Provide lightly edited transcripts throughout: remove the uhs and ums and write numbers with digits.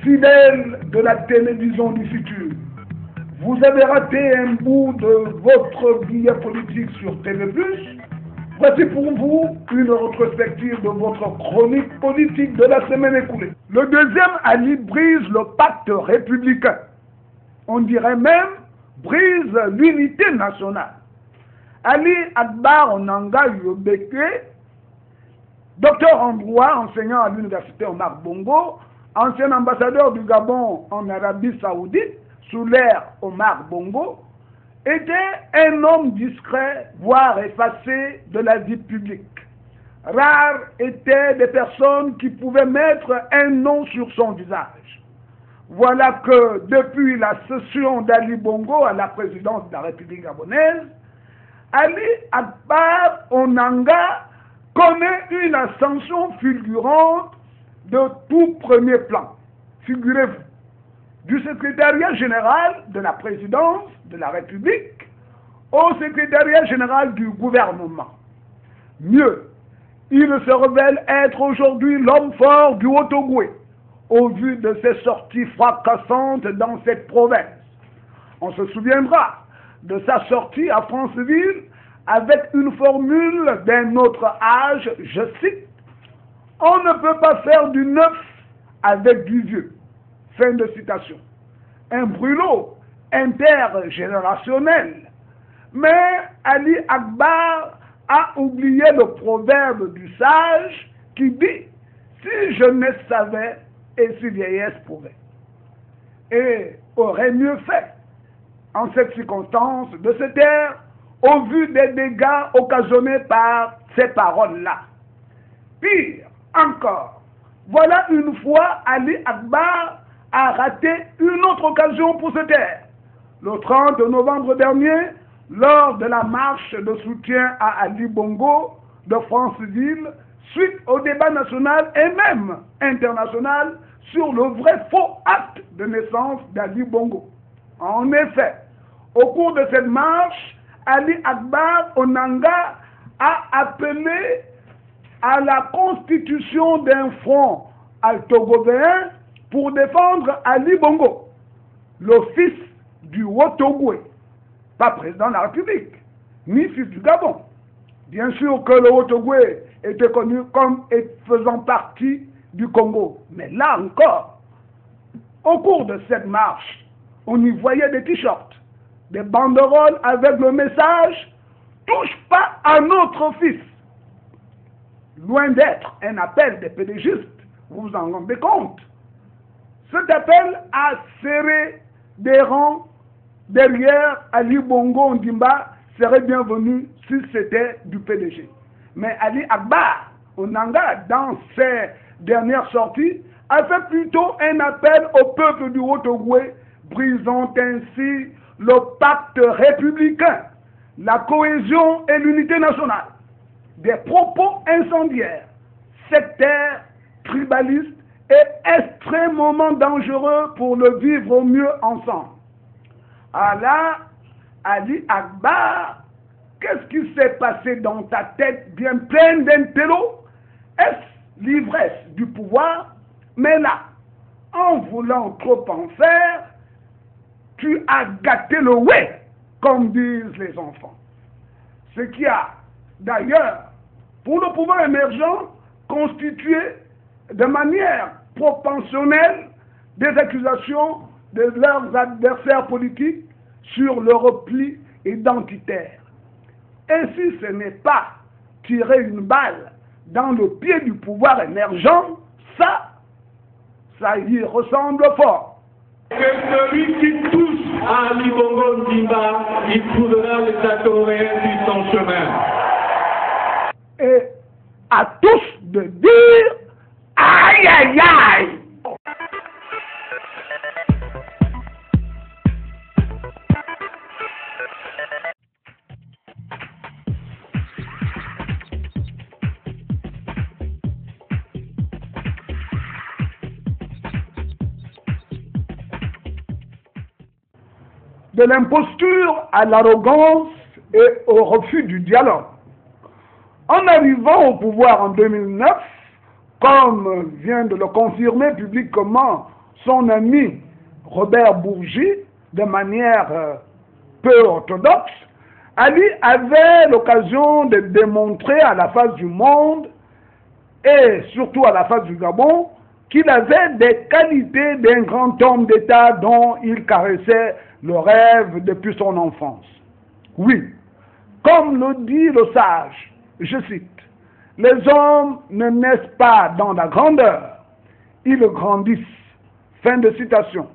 Fidèles de la télévision du futur, vous avez raté un bout de votre billet politique sur TV+. Voici pour vous une rétrospective de votre chronique politique de la semaine écoulée. Le deuxième Ali brise le pacte républicain. On dirait même brise l'unité nationale. Ali Akbar Onanga Yobeke, docteur en droit, enseignant à l'université Omar Bongo, ancien ambassadeur du Gabon en Arabie Saoudite, sous l'ère Omar Bongo, était un homme discret, voire effacé de la vie publique. Rares étaient des personnes qui pouvaient mettre un nom sur son visage. Voilà que depuis la cession d'Ali Bongo à la présidence de la République gabonaise, Ali Akbar Onanga connaît une ascension fulgurante de tout premier plan. Figurez-vous, du secrétariat général de la présidence de la République au secrétariat général du gouvernement. Mieux, il se révèle être aujourd'hui l'homme fort du Haut-Ogooué, au vu de ses sorties fracassantes dans cette province. On se souviendra de sa sortie à Franceville avec une formule d'un autre âge, je cite, « On ne peut pas faire du neuf avec du vieux ». Fin de citation. Un brûlot intergénérationnel. Mais Ali Akbar a oublié le proverbe du sage qui dit « Si jeunesse savait et si vieillesse pouvait ». Et aurait mieux fait, en cette circonstance, de se taire au vu des dégâts occasionnés par ces paroles-là. Pire encore, voilà une fois Ali Akbar a raté une autre occasion pour se taire. Le 30 novembre dernier, lors de la marche de soutien à Ali Bongo de Franceville, suite au débat national et même international sur le vrai faux acte de naissance d'Ali Bongo. En effet, au cours de cette marche, Ali Akbar Onanga a appelé à la constitution d'un front alto-gobéen pour défendre Ali Bongo, le fils du Haut-Ogooué, pas président de la République, ni fils du Gabon. Bien sûr que le Haut-Ogooué était connu comme faisant partie du Congo, mais là encore, au cours de cette marche, on y voyait des t-shirts, des banderoles avec le message « Touche pas à notre fils ». Loin d'être un appel des pédégistes, vous vous en rendez compte. Cet appel a serré des rangs derrière Ali Bongo Ondimba serait bienvenu si c'était du PDG. Mais Ali Akbar Onanga, dans ses dernières sorties, a fait plutôt un appel au peuple du Haut-Ogooué, brisant ainsi le pacte républicain, la cohésion et l'unité nationale. Des propos incendiaires, sectaires, tribalistes et extrêmement dangereux pour le vivre au mieux ensemble. Allah, Ali Akbar, qu'est-ce qui s'est passé dans ta tête bien pleine d'intello? Est-ce l'ivresse du pouvoir? Mais là, en voulant trop en faire, tu as gâté le ouais, comme disent les enfants. Ce qui a, d'ailleurs, pour le pouvoir émergent, constitué de manière proportionnelle des accusations de leurs adversaires politiques sur le repli identitaire. Et si ce n'est pas tirer une balle dans le pied du pouvoir émergent, ça y ressemble fort. Que celui qui touche à Ali Bongo Ondimba, il trouvera les Atorés sur son chemin. Et à tous de dire aïe aïe aïe. De l'imposture à l'arrogance et au refus du dialogue. En arrivant au pouvoir en 2009, comme vient de le confirmer publiquement son ami Robert Bourgi, de manière peu orthodoxe, Ali avait l'occasion de démontrer à la face du monde et surtout à la face du Gabon qu'il avait des qualités d'un grand homme d'État dont il caressait le rêve depuis son enfance. Oui, comme le dit le sage, je cite, « Les hommes ne naissent pas dans la grandeur, ils grandissent. » Fin de citation.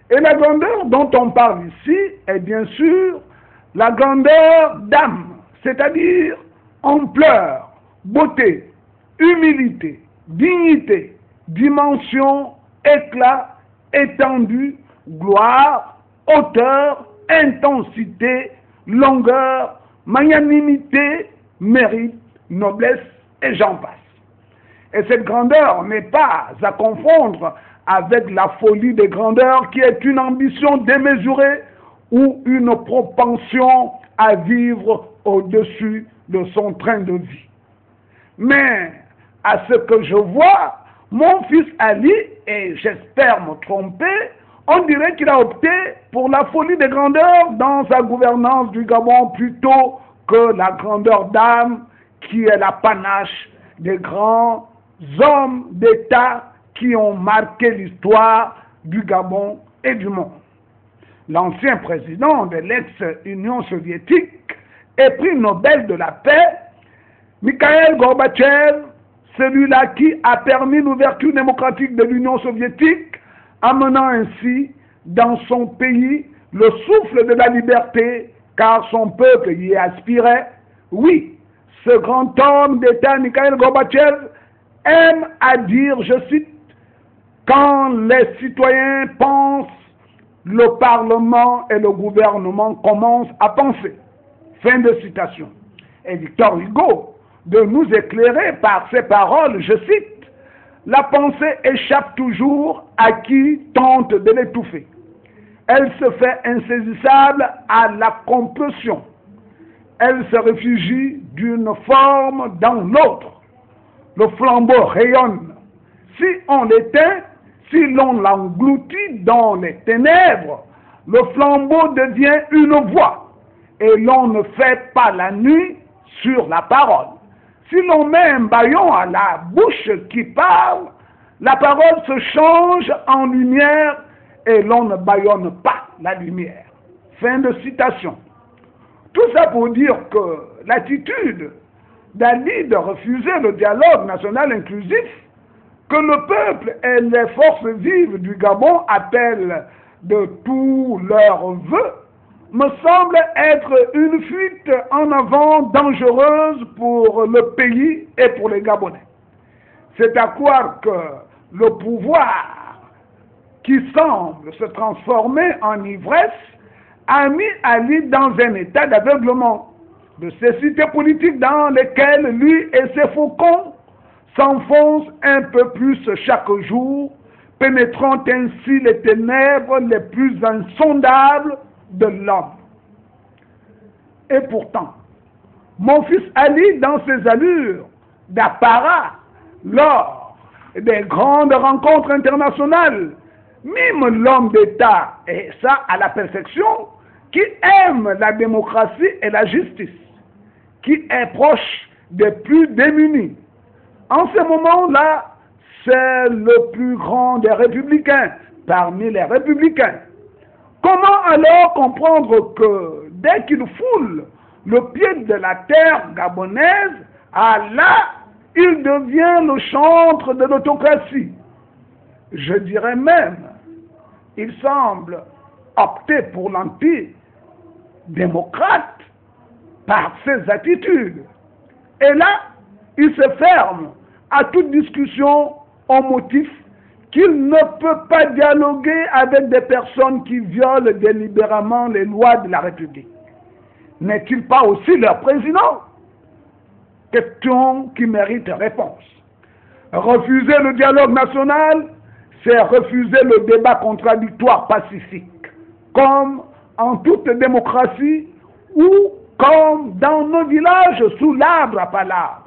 Et la grandeur dont on parle ici est bien sûr la grandeur d'âme, c'est-à-dire ampleur, beauté, humilité, dignité, dimension, éclat, étendue, gloire, hauteur, intensité, longueur, magnanimité, mérite, noblesse, et j'en passe. Et cette grandeur n'est pas à confondre avec la folie des grandeurs qui est une ambition démesurée ou une propension à vivre au-dessus de son train de vie. Mais à ce que je vois, mon fils Ali, et j'espère me tromper, on dirait qu'il a opté pour la folie des grandeurs dans sa gouvernance du Gabon plutôt que la grandeur d'âme qui est la panache des grands hommes d'État qui ont marqué l'histoire du Gabon et du monde. L'ancien président de l'ex-Union soviétique et prix Nobel de la paix, Mikhail Gorbatchev, celui-là qui a permis l'ouverture démocratique de l'Union soviétique, amenant ainsi dans son pays le souffle de la liberté, car son peuple y aspirait. Oui, ce grand homme d'État, Mikhail Gorbatchev, aime à dire, je cite, « Quand les citoyens pensent, le Parlement et le gouvernement commencent à penser. » Fin de citation. Et Victor Hugo, de nous éclairer par ces paroles, je cite, « La pensée échappe toujours à qui tente de l'étouffer. Elle se fait insaisissable à la compulsion. Elle se réfugie d'une forme dans l'autre. Le flambeau rayonne. Si on l'éteint, si l'on l'engloutit dans les ténèbres, le flambeau devient une voix et l'on ne fait pas la nuit sur la parole. Si l'on met un bâillon à la bouche qui parle, la parole se change en lumière et l'on ne bâillonne pas la lumière. Fin de citation. Tout ça pour dire que l'attitude d'Ali de refuser le dialogue national inclusif que le peuple et les forces vives du Gabon appellent de tous leurs vœux me semble être une fuite en avant dangereuse pour le pays et pour les Gabonais. C'est à croire que le pouvoir qui semble se transformer en ivresse a mis Ali dans un état d'aveuglement, de cécité politique dans lesquelles lui et ses faucons s'enfoncent un peu plus chaque jour, pénétrant ainsi les ténèbres les plus insondables de l'homme. Et pourtant, mon fils Ali, dans ses allures d'apparat, lors des grandes rencontres internationales, mime l'homme d'État, et ça à la perfection, qui aime la démocratie et la justice, qui est proche des plus démunis. En ce moment-là, c'est le plus grand des républicains, parmi les républicains. Comment alors comprendre que dès qu'il foule le pied de la terre gabonaise, là, il devient le chantre de l'autocratie? Je dirais même, il semble opter pour l'anti-démocrate par ses attitudes. Et là, il se ferme à toute discussion au motif qu'il ne peut pas dialoguer avec des personnes qui violent délibérément les lois de la République. N'est-il pas aussi leur président? Question qui mérite réponse. Refuser le dialogue national, c'est refuser le débat contradictoire pacifique, comme en toute démocratie ou comme dans nos villages sous l'arbre à palabres.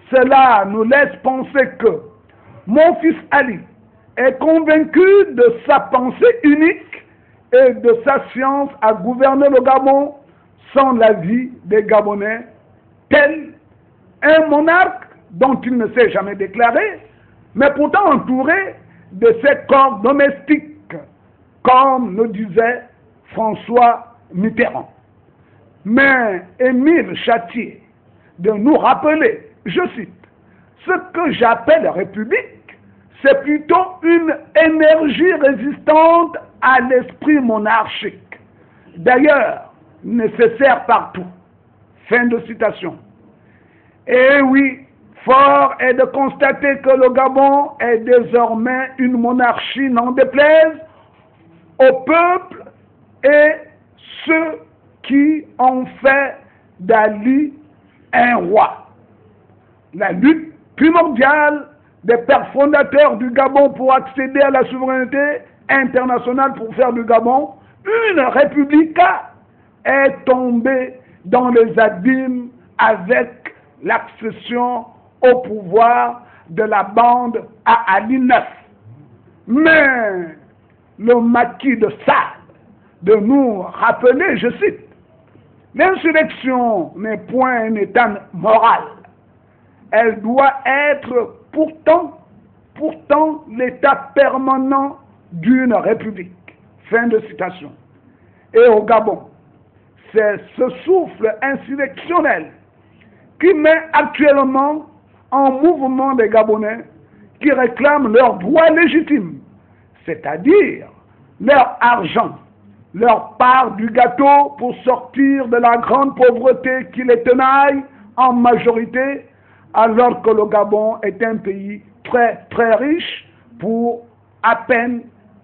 Cela nous laisse penser que mon fils Ali, est convaincu de sa pensée unique et de sa science à gouverner le Gabon sans l'avis des Gabonais, tel un monarque dont il ne s'est jamais déclaré, mais pourtant entouré de ses corps domestiques, comme le disait François Mitterrand. Mais Émile Chatier de nous rappeler, je cite, ce que j'appelle république, c'est plutôt une énergie résistante à l'esprit monarchique, d'ailleurs nécessaire partout. Fin de citation. Et oui, fort est de constater que le Gabon est désormais une monarchie, n'en déplaise au peuple et ceux qui ont fait d'Ali un roi. La lutte primordiale des pères fondateurs du Gabon pour accéder à la souveraineté internationale pour faire du Gabon une république est tombée dans les abîmes avec l'accession au pouvoir de la bande à Ali IX. Mais le maquis de Sade de nous rappeler, je cite, l'insurrection n'est point un état moral. Elle doit être pourtant l'état permanent d'une république. Fin de citation. Et au Gabon, c'est ce souffle insurrectionnel qui met actuellement en mouvement des Gabonais qui réclament leurs droits légitimes, c'est-à-dire leur argent, leur part du gâteau pour sortir de la grande pauvreté qui les tenaille en majorité, alors que le Gabon est un pays très très riche pour à peine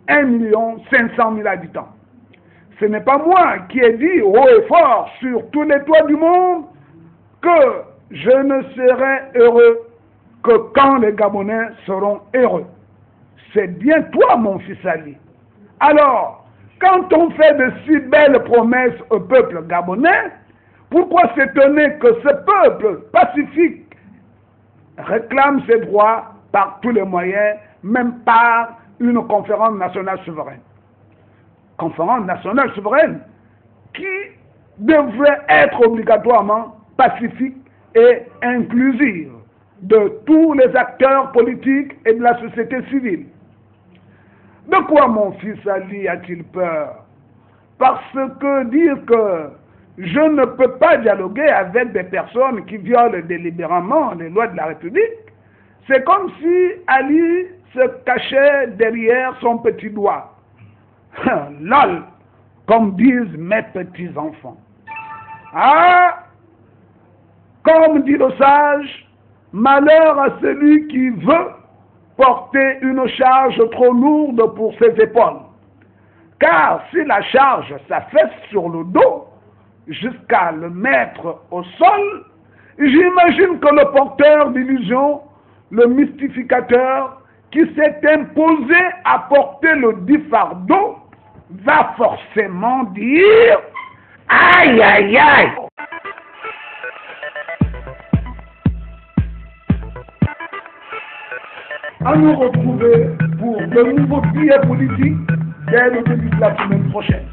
1 500 000 habitants. Ce n'est pas moi qui ai dit haut et fort sur tous les toits du monde que je ne serai heureux que quand les Gabonais seront heureux. C'est bien toi, mon fils Ali. Alors, quand on fait de si belles promesses au peuple gabonais, pourquoi s'étonner que ce peuple pacifique réclame ses droits par tous les moyens, même par une conférence nationale souveraine? Conférence nationale souveraine qui devrait être obligatoirement pacifique et inclusive de tous les acteurs politiques et de la société civile. De quoi mon fils Ali a-t-il peur? Parce que dire que je ne peux pas dialoguer avec des personnes qui violent délibérément les lois de la République, c'est comme si Ali se cachait derrière son petit doigt. Lol, comme disent mes petits-enfants. Ah, comme dit le sage, malheur à celui qui veut porter une charge trop lourde pour ses épaules. Car si la charge s'affaisse sur le dos jusqu'à le mettre au sol, j'imagine que le porteur d'illusion, le mystificateur qui s'est imposé à porter le dit fardeau, va forcément dire « Aïe, aïe, aïe !» À nous retrouver pour de nouveaux billets politiques dès le début de la semaine prochaine.